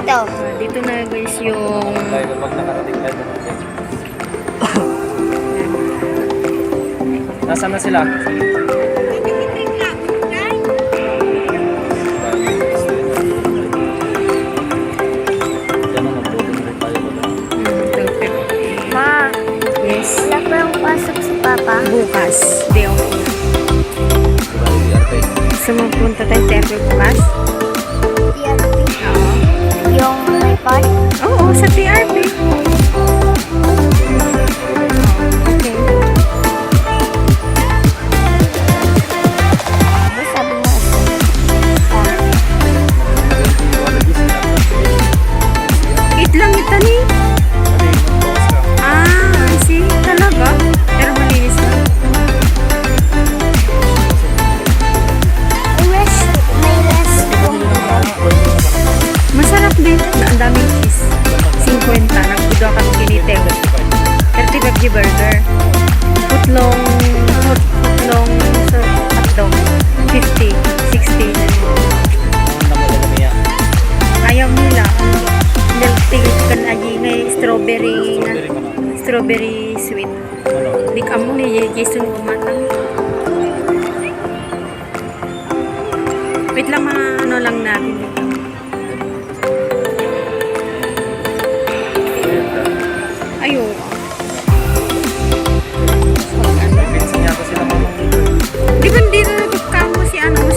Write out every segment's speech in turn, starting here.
Dito. Dito na guys yung... Dahil pag nakarating tayo doon. Nasaan na sila? Ma, Yes. wala pa yung pasok si Papa. Bukas. Day of Gusto mo punta tayo sa bukas? TRP. Oo. Yung may part. Oo, sa TRP. Okay. Ano sabi mo? Eat lang ito ni. I see. Talaga? Pero malinis lang. May restroom dito. Masarap din. Ang daming cheese. 50. Nagbudo kami kiniteng. 35 G burger. Footlong hotdog. 50. 60. Ayaw nila. Milk tea kan aji ngay strawberry sweet. Di kamu ni Jason kumatang. Wait lang mga ano lang natin. Ayun. Di ba hindi na nagkamo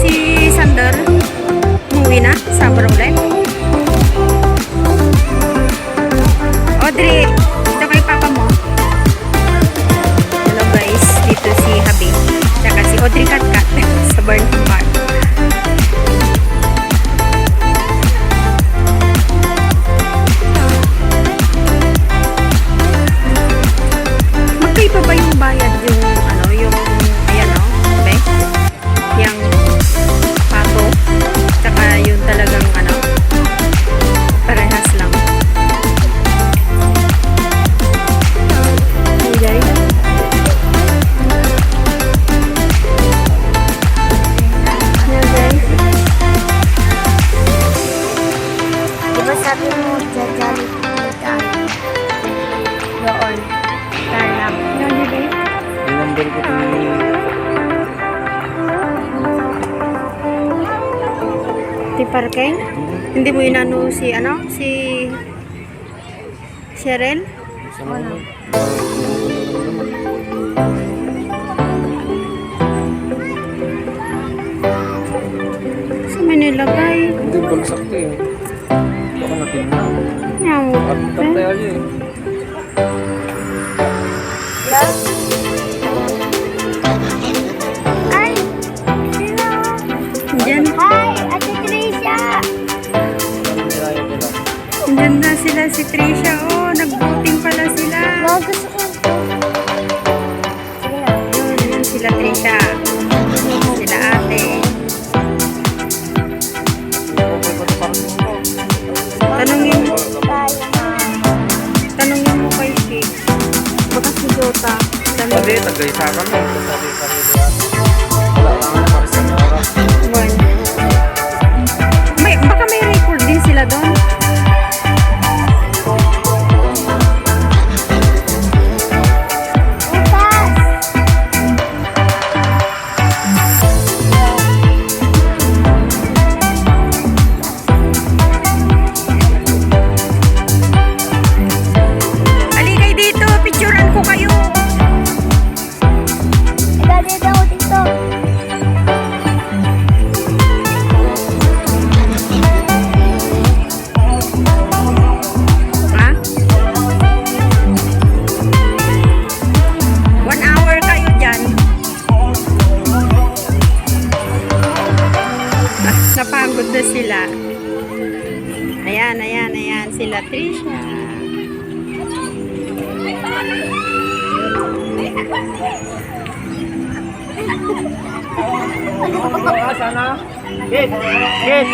si Sander? Umuwi na sa Brolem? Audrey, dito kay papa mo. Hello guys, dito si Habi. Saka si Audrey Katkat sa Burnham Park. Magkaiba ba yung bayad yung yung ayan be? Yung pato. Saka yung talagang parehas lang. Diba sabi mo, jajali tayo. Doon. Tarlac. Yan, di ba? Yung number ko ito. Di parking? Hindi mo inano si Cheryl? Wala. Sa Manila ba? Hindi ba nasakto eh. Baka natin na. Yaw. At tayo aja eh. Love? Ay! Sino? Diyan. Hi! Ate Tricia! Diyan na sila si Trisha. Oh, nag-voting pala sila. No, gusto ko. Sige na. Yun sila Trisha. Sila ate. Tanungin mo kay Shik. Baka si Jota. Hindi, tagay-sakan mo. Wala lang ang paris na oras. Baka may record din sila doon. Aligay dito, picturean ko kayo. Nagdadid ako dito. Ha? 1 hour kayo dyan. Napagod na sila. Ayan, ayan, ayan. Sila Trisha. Sana. Get. Get.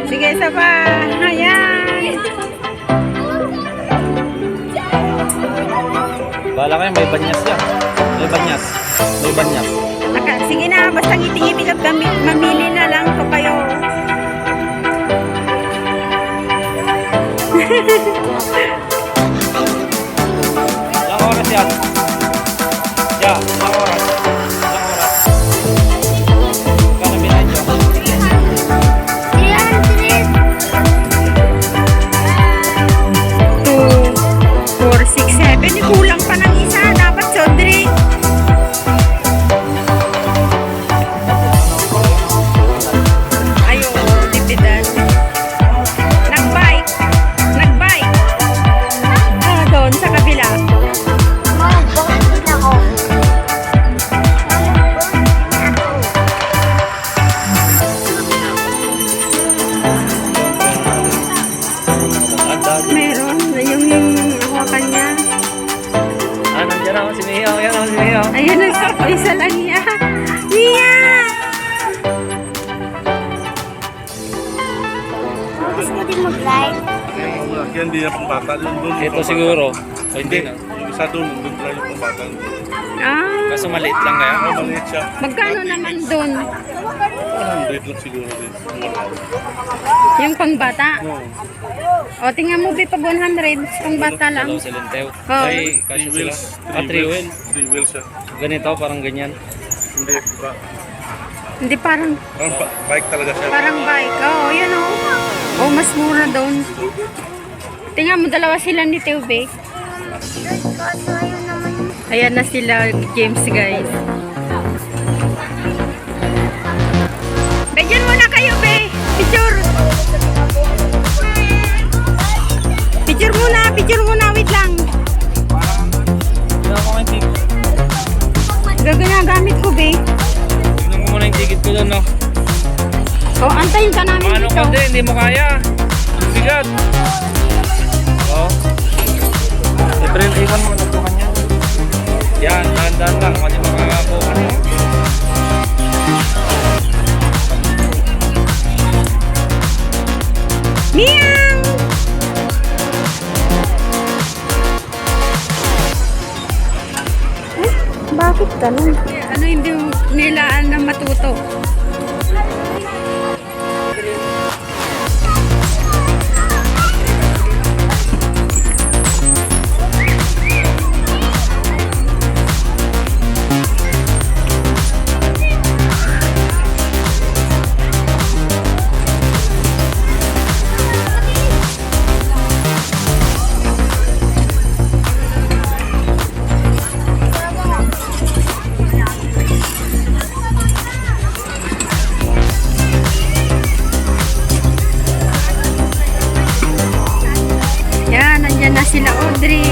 Sige, isa pa. Ayan. Bala kayo, may banyas yan. May banyas. May banyak. Sige na, basta ngiti-ngiti ka, mamili na lang ko kayo. Ilang oras yan? Ya, ilang oras? Ilang oras? Kano binahin nyo? 2, 4, 6, 7. Kulang pa ng isa. Dapat Sodri. Ayun, tipidan. Nagbike. Nagbike. Ah, doon sa kabila. Mama, bakit din ako? Meron. Yung hawakan niya. Ah, nandiyan ako si Mio. Yan ako si Mio. Ayun, isa lang niya. Mia! Gusto mo din mag-ride? Yan di na pang bata. Yung doon. Ito siguro. O hindi na. Yung isa doon, doon tayo yung pang bata. Ah, Kaso maliit lang kaya. Maliit siya. magkano naman doon? 100 lang siguro din. Yung pangbata? No. O, tingnan mo, pag 100, pangbata lang. Dalaw silintew. Oo. Ay, kasi 3 sila. wheels. Ah, 3 wheel. 3 wheels siya. Ganito, parang ganyan. Hindi, ba? Hindi, parang Bike talaga siya. bike. Oo, yun o. Oh, mas mura doon. Tingnan mo, dalawa sila ni Teube. Kaso ayun naman yung Ayan na sila, James, guys. Bigyan muna kayo, be. Picture. Picture muna, wait lang. Tignan ko yung ticket. Gaganagamit ko, be. Tignan ko muna yung ticket ko doon, no? O, antayin ka namin Paano dito. ka din? Hindi mo kaya. Ang bigat. Oo. April, iwan mo na po kanya. Yan, dahan-dahan lang. Kanya makakakuha niyo. Miang! Bakit ganun? Ano hindi nilaan na matuto? Yan, nandyan na sila, Audrey.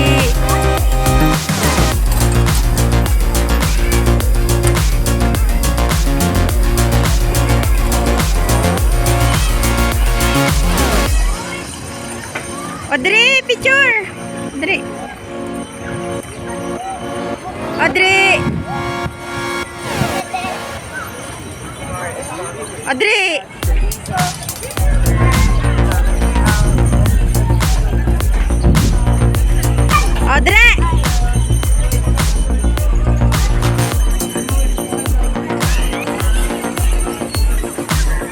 Audrey, picture! Audrey. Audrey! Audrey! Audrey!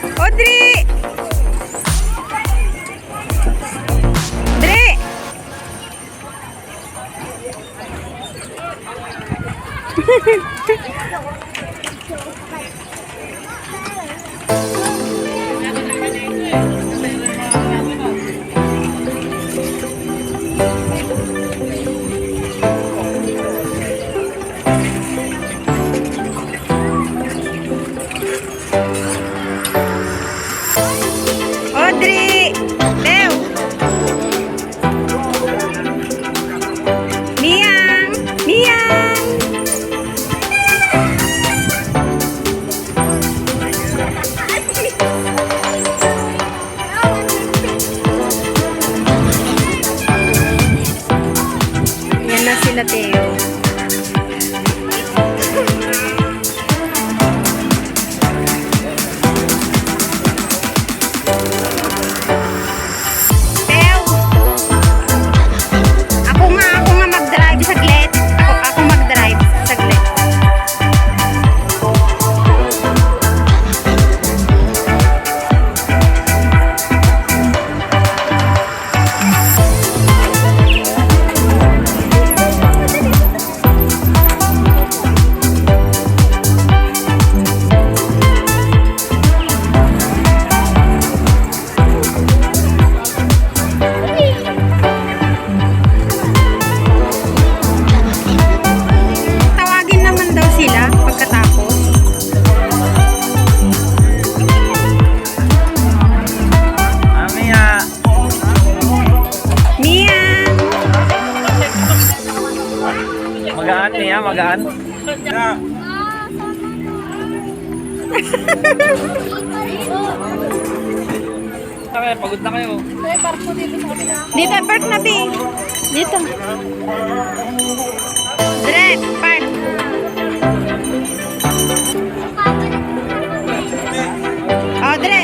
Audrey! Audrey! Audrey! Leo! Miang! Miang! Yan na sila, Teo. Teo! Ako nga mag-drive saglit. Ako mag-drive saglit. niya, magaan. Okay, pagod na kayo. Dito, park na, Bi. Dito. Dire, park. Oh, dire.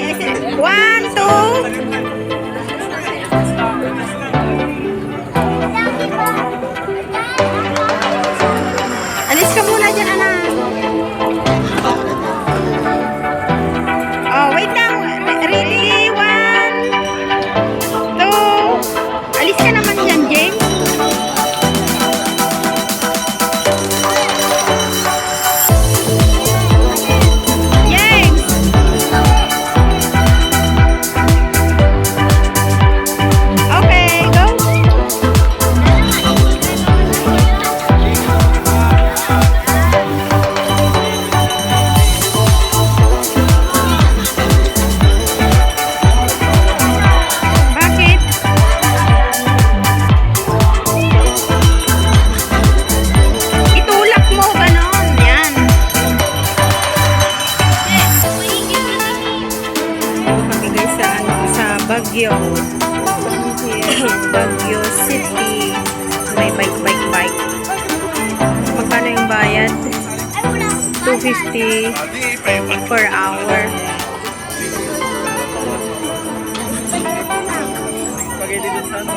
1, 2. Alis ka muna dyan, anak. Oh, wait lang. Ready? 1, 2. Alis ka naman dyan, James. James! Okay, go. Bakit? Itulak mo, ganon. Yan. Kami guys sa Baguio. Baguio City. May bike. Magkano yung bayad? 250 per hour. Pagay dito sa ano?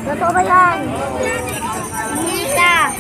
Totoo ba yan? Hindi ka.